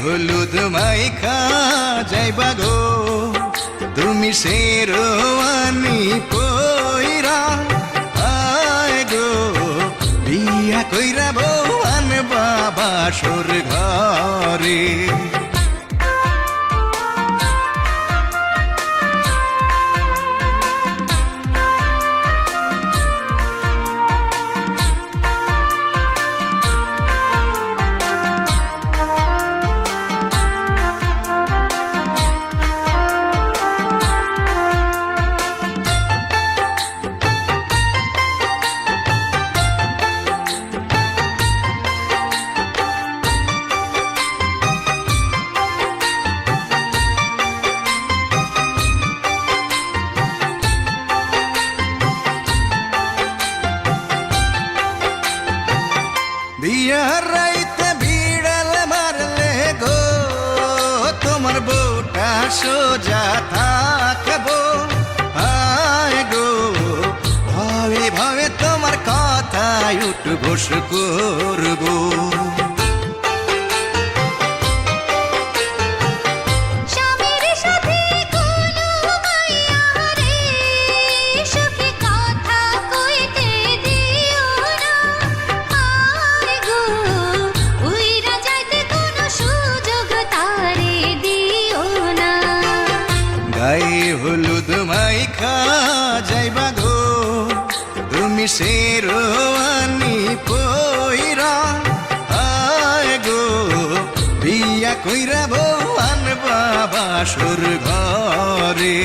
হলুদ মাইখা যাইবা গো তুমি শেরওয়ানি পইরা আয় গো বিয়া কইরা বউ আনবা বাসর ঘরে বিয়ার রাইতে বিড়াল মারলে গো তোমার বউটা সোজা থাকবো আয় গো ভাবে ভাবে তোমার কথায় উঠবোস করবো গায়ে হলুদ মাইখা যাইবা গো তুমি শেরওয়ানি পইরা আয় গো বিয়া কইরা বউ আনবা বাসর ঘরে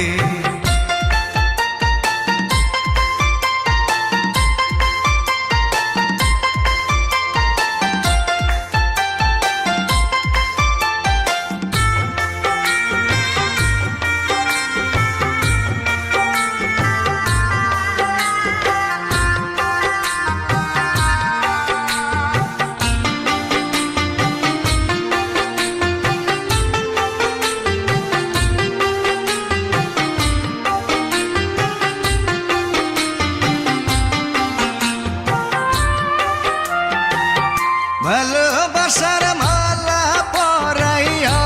ভালোবাসার মালা পরাইয়া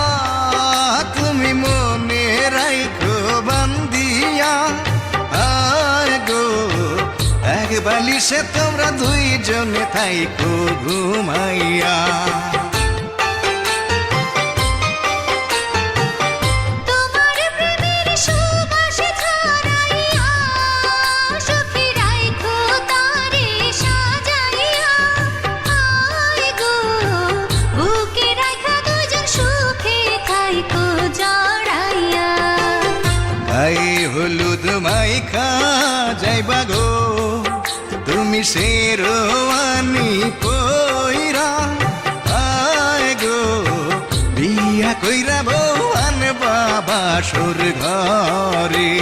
তুমি মনে রাইখো বান্দিয়া আয় গো এক বালিশে তোমরা দুইজনে থাইকো ঘুমাইয়া গায়ে হলুদ মাইখা যাইবা গো তুমি শেরওয়ানি পইরা আয় গো বিয়া কইরা বউ আনবা বাসর ঘরে